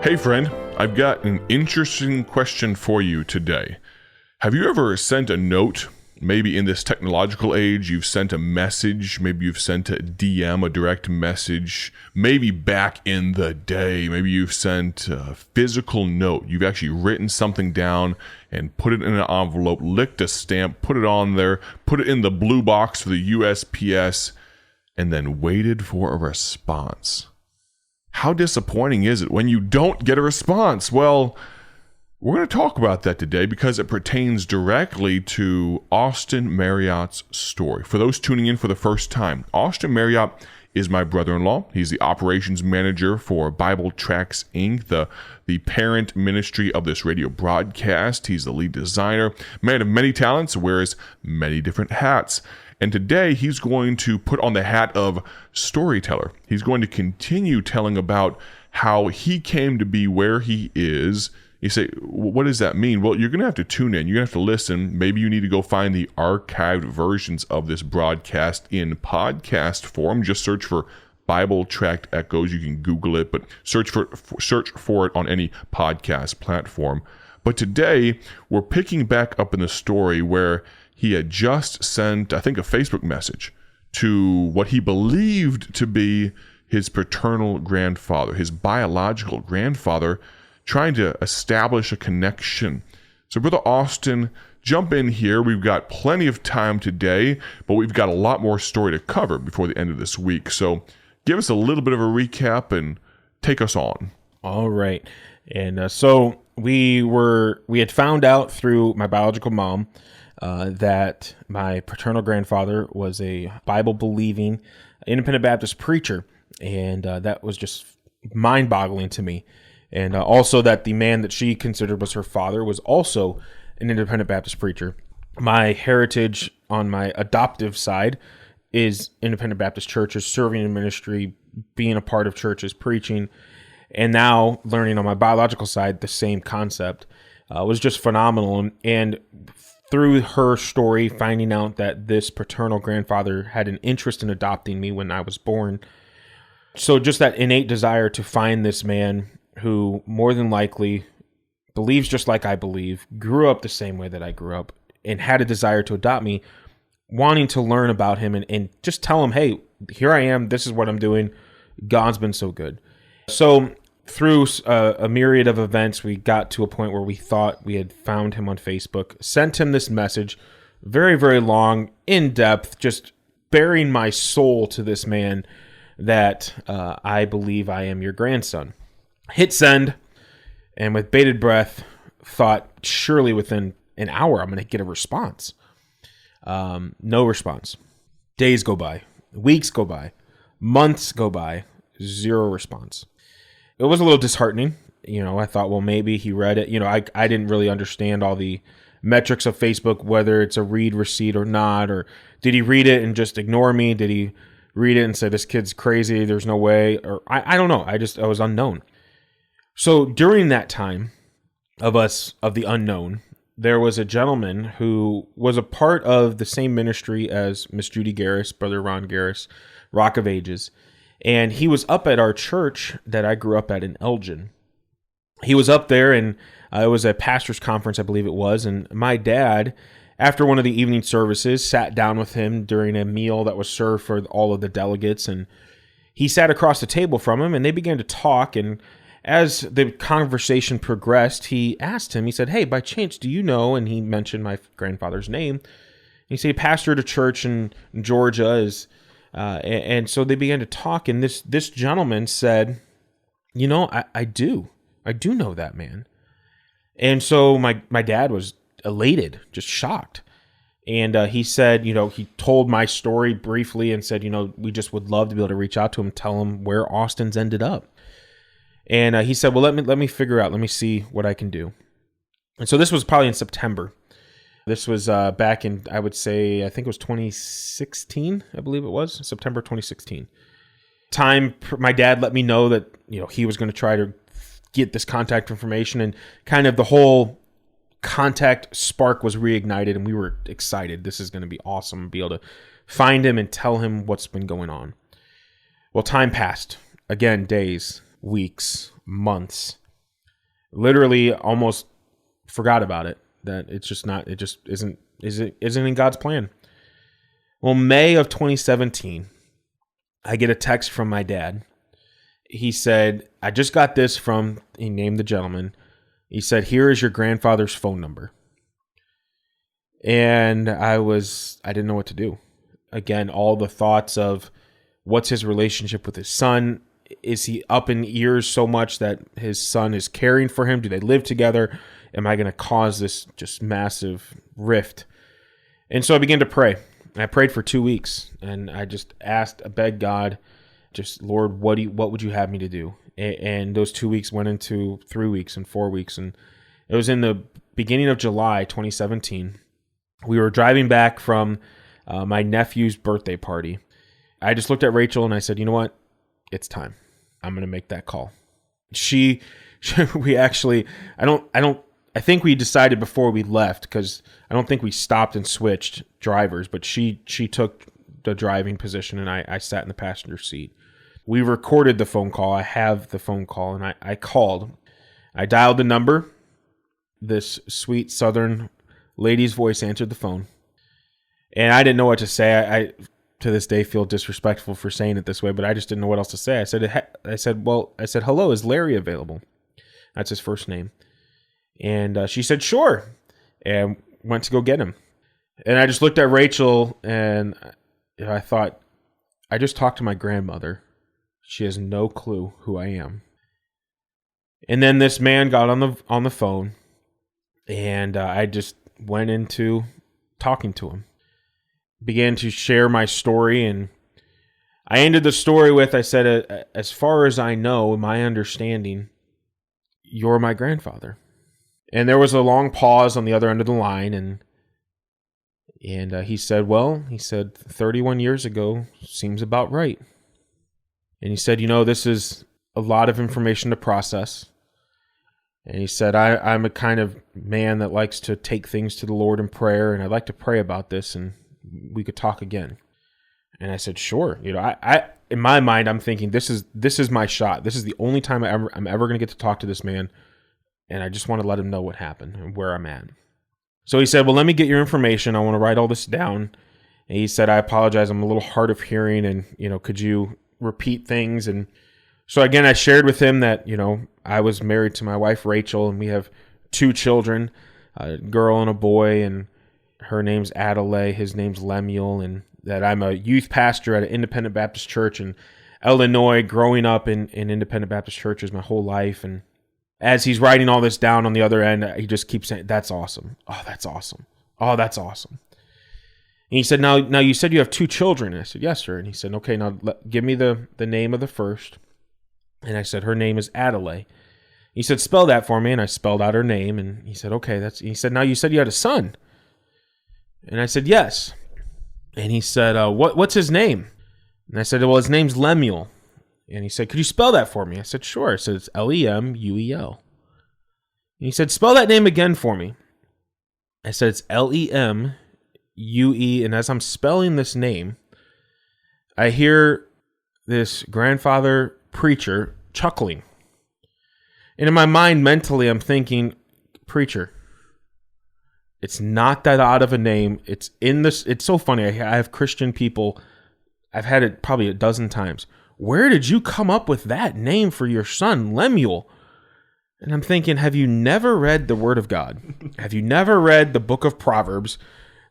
Hey friend, I've got an interesting question for you today. Have you ever sent a note? Maybe in this technological age, you've sent a message. Maybe you've sent a DM, a direct message. Maybe back in the day, maybe you've sent a physical note. You've actually written something down and put it in an envelope, licked a stamp, put it on there, put it in the blue box for the USPS, and then waited for a response. How disappointing is it when you don't get a response? Well, we're going to talk about that today because it pertains directly to Austin Marriott's story. For those tuning in for the first time, Austin Marriott is my brother-in-law. He's the operations manager for Bible Tracts, Inc., the parent ministry of this radio broadcast. He's the lead designer, man of many talents, wears many different hats. And today he's going to put on the hat of storyteller. He's going to continue telling about how he came to be where he is. You say, what does that mean? Well, you're going to have to tune in. You're going to have to listen. Maybe you need to go find the archived versions of this broadcast in podcast form. Just search for Bible Tract Echoes. You can Google it, but search for it on any podcast platform. But today, we're picking back up in the story where he had just sent, I think, a Facebook message to what he believed to be his paternal grandfather, his biological grandfather, trying to establish a connection. So, Brother Austin, jump in here. We've got plenty of time today, but we've got a lot more story to cover before the end of this week. So, give us a little bit of a recap and take us on. All right. And so we had found out through my biological mom that my paternal grandfather was a Bible-believing independent Baptist preacher. And that was just mind-boggling to me. And also that the man that she considered was her father was also an independent Baptist preacher. My heritage on my adoptive side is independent Baptist churches, serving in ministry, being a part of churches, preaching. And now learning on my biological side, the same concept was just phenomenal. And through her story, finding out that this paternal grandfather had an interest in adopting me when I was born. So just that innate desire to find this man who more than likely believes just like I believe, grew up the same way that I grew up, and had a desire to adopt me, wanting to learn about him and just tell him, hey, here I am, this is what I'm doing. God's been so good. So through a myriad of events, we got to a point where we thought we had found him on Facebook, sent him this message, very, very long, in depth, just bearing my soul to this man that I believe I am your grandson. Hit send, and with bated breath, thought surely within an hour I'm going to get a response. No response. Days go by, weeks go by, months go by, zero response. It was a little disheartening. I thought, well, maybe he read it. I didn't really understand all the metrics of Facebook, whether it's a read receipt or not, or did he read it and just ignore me? Did he read it and say, this kid's crazy, there's no way? Or I don't know. I was unknown. So during that time of the unknown, there was a gentleman who was a part of the same ministry as Miss Judy Garris, Brother Ron Garris, Rock of Ages. And he was up at our church that I grew up at in Elgin. He was up there, and it was a pastor's conference, I believe it was. And my dad, after one of the evening services, sat down with him during a meal that was served for all of the delegates. And he sat across the table from him, and they began to talk. And as the conversation progressed, he asked him, he said, hey, by chance, do you know? And he mentioned my grandfather's name. And he said, he pastored a church in Georgia, and so they began to talk, and this gentleman said, I do know that man. And so my dad was elated, just shocked. And he said, he told my story briefly and said, we just would love to be able to reach out to him, tell him where Austin's ended up. And he said, well, let me figure out, let me see what I can do. And so this was probably in September. This was back in, I would say, I think it was 2016, I believe it was, September 2016. My dad let me know that, he was going to try to get this contact information, and kind of the whole contact spark was reignited, and we were excited. This is going to be awesome to be able to find him and tell him what's been going on. Well, time passed. Again, days, weeks, months. Literally almost forgot about it, that it's just not, it just isn't in God's plan. Well, May of 2017, I get a text from my dad. He said, I just got this from, he named the gentleman. He said, here is your grandfather's phone number. And I didn't know what to do. Again, all the thoughts of what's his relationship with his son? Is he up in years so much that his son is caring for him? Do they live together? Am I going to cause this just massive rift? And so I began to pray. I prayed for 2 weeks, and I just begged God, just, Lord, what would you have me to do? And those 2 weeks went into 3 weeks and 4 weeks. And it was in the beginning of July 2017. We were driving back from my nephew's birthday party. I just looked at Rachel and I said, you know what? It's time. I'm going to make that call. We actually, I think we decided before we left, because I don't think we stopped and switched drivers, but she took the driving position and I sat in the passenger seat. We recorded the phone call. I have the phone call, and I called. I dialed the number. This sweet Southern lady's voice answered the phone. And I didn't know what to say. I to this day feel disrespectful for saying it this way, but I just didn't know what else to say. I said, hello, is Larry available? That's his first name. And she said, sure, and went to go get him. And I just looked at Rachel, and I thought, I just talked to my grandmother. She has no clue who I am. And then this man got on the phone, and I just went into talking to him. Began to share my story, and I ended the story with, I said, as far as I know, my understanding, you're my grandfather. And there was a long pause on the other end of the line, and he said, 31 years ago seems about right. And he said, this is a lot of information to process. And he said, I'm a kind of man that likes to take things to the Lord in prayer, and I'd like to pray about this, and we could talk again. And I said, sure. I in my mind, I'm thinking, this is my shot. This is the only time I'm ever going to get to talk to this man. And I just want to let him know what happened and where I'm at. So he said, well, let me get your information. I want to write all this down. And he said, I apologize. I'm a little hard of hearing. And, could you repeat things? And so again, I shared with him that, I was married to my wife, Rachel, and we have 2 children, a girl and a boy. And her name's Adelaide. His name's Lemuel. And that I'm a youth pastor at an independent Baptist church in Illinois, growing up in independent Baptist churches my whole life. And as he's writing all this down on the other end, he just keeps saying, that's awesome. Oh, that's awesome. Oh, that's awesome. And he said, now you said you have 2 children. And I said, yes, sir. And he said, okay, now give me the name of the first. And I said, her name is Adelaide. He said, spell that for me. And I spelled out her name. And he said, okay, he said, now you said you had a son. And I said, yes. And he said, what's his name? And I said, well, his name's Lemuel. And he said, could you spell that for me? I said, sure. I said, it's Lemuel. And he said, spell that name again for me. I said, it's Lemue. And as I'm spelling this name, I hear this grandfather preacher chuckling. And in my mind, mentally, I'm thinking, preacher, it's not that odd of a name. It's in this. It's so funny. I have Christian people. I've had it probably a dozen times. Where did you come up with that name for your son, Lemuel? And I'm thinking, have you never read the Word of God? Have you never read the book of Proverbs?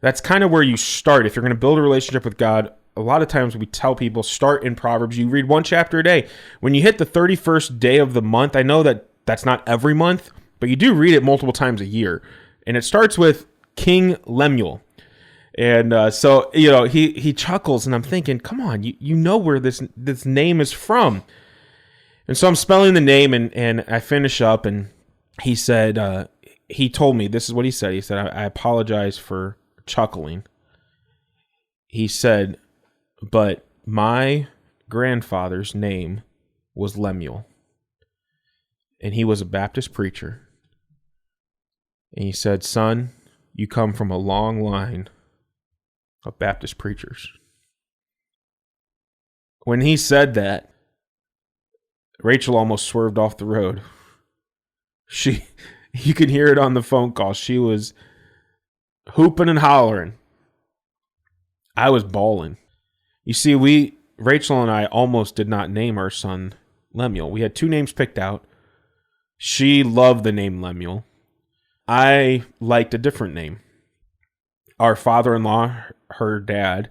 That's kind of where you start. If you're going to build a relationship with God, a lot of times we tell people, start in Proverbs. You read 1 chapter a day. When you hit the 31st day of the month, I know that that's not every month, but you do read it multiple times a year. And it starts with King Lemuel. And so, he chuckles, and I'm thinking, come on, you know where this name is from. And so I'm spelling the name, and I finish up, and he said, he told me, this is what he said. He said, I apologize for chuckling. He said, but my grandfather's name was Lemuel, and he was a Baptist preacher. And he said, son, you come from a long line of Baptist preachers. When he said that, Rachel almost swerved off the road. You could hear it on the phone call. She was hooping and hollering. I was bawling. You see, Rachel and I almost did not name our son Lemuel. We had 2 names picked out. She loved the name Lemuel. I liked a different name. Our father-in-law, her dad,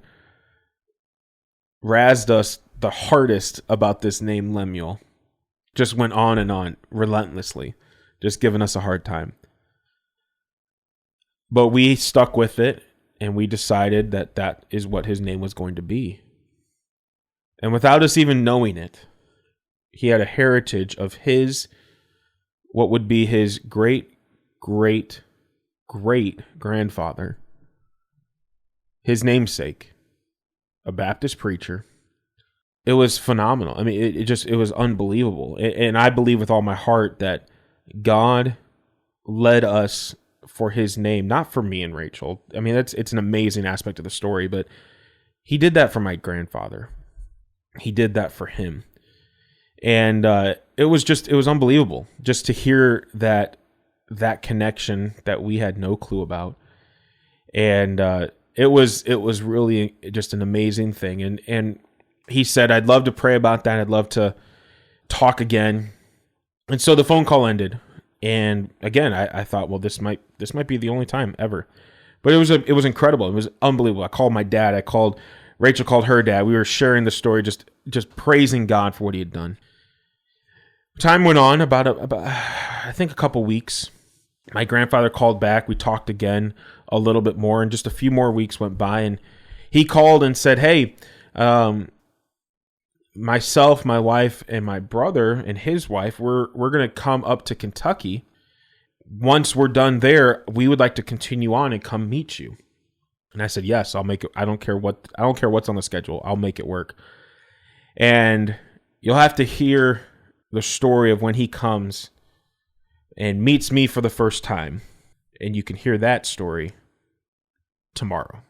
razzed us the hardest about this name Lemuel. Just went on and on relentlessly, just giving us a hard time. But we stuck with it, and we decided that that is what his name was going to be. And without us even knowing it, he had a heritage of what would be his great-great-great-grandfather, his namesake, a Baptist preacher. It was phenomenal. I mean, it was unbelievable. And I believe with all my heart that God led us for his name, not for me and Rachel. I mean, it's an amazing aspect of the story, but he did that for my grandfather. He did that for him. And it was unbelievable just to hear that connection that we had no clue about. And it was really just an amazing thing. And he said, I'd love to pray about that. I'd love to talk again. And so the phone call ended. And again, I thought, well, this might be the only time ever. But it was incredible. It was unbelievable. I called my dad. Rachel called her dad. We were sharing the story, just praising God for what he had done. Time went on about I think a couple weeks. My grandfather called back. We talked again a little bit more, and just a few more weeks went by, and he called and said, hey, myself, my wife, and my brother and his wife, we're going to come up to Kentucky. Once we're done there, we would like to continue on and come meet you. And I said, yes, I'll make it. I don't care what's on the schedule. I'll make it work. And you'll have to hear the story of when he comes and meets me for the first time. And you can hear that story tomorrow.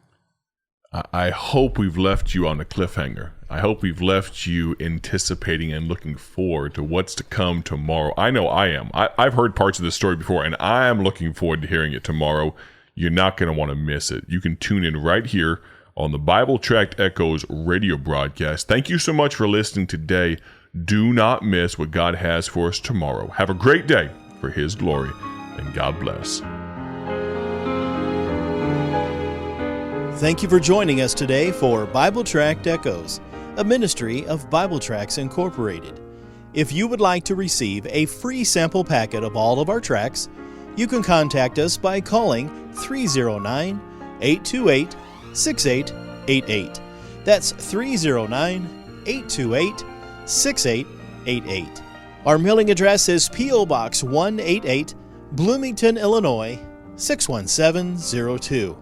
I hope we've left you on a cliffhanger. I hope we've left you anticipating and looking forward to what's to come tomorrow. I know I am. I've heard parts of this story before, and I am looking forward to hearing it tomorrow. You're not going to want to miss it. You can tune in right here on the Bible Tract Echoes radio broadcast. Thank you so much for listening today. Do not miss what God has for us tomorrow. Have a great day for his glory, and God bless. Thank you for joining us today for Bible Tract Echoes, a ministry of Bible Tracts Incorporated. If you would like to receive a free sample packet of all of our tracts, you can contact us by calling 309-828-6888. That's 309-828-6888. Our mailing address is P.O. Box 188, Bloomington, Illinois, 61702.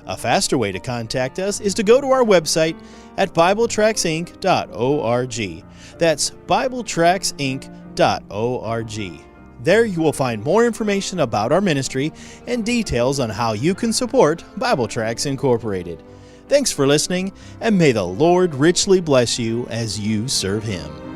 A faster way to contact us is to go to our website at BibleTractsInc.org. That's BibleTractsInc.org. There you will find more information about our ministry and details on how you can support Bible Tracts Incorporated. Thanks for listening, and may the Lord richly bless you as you serve Him.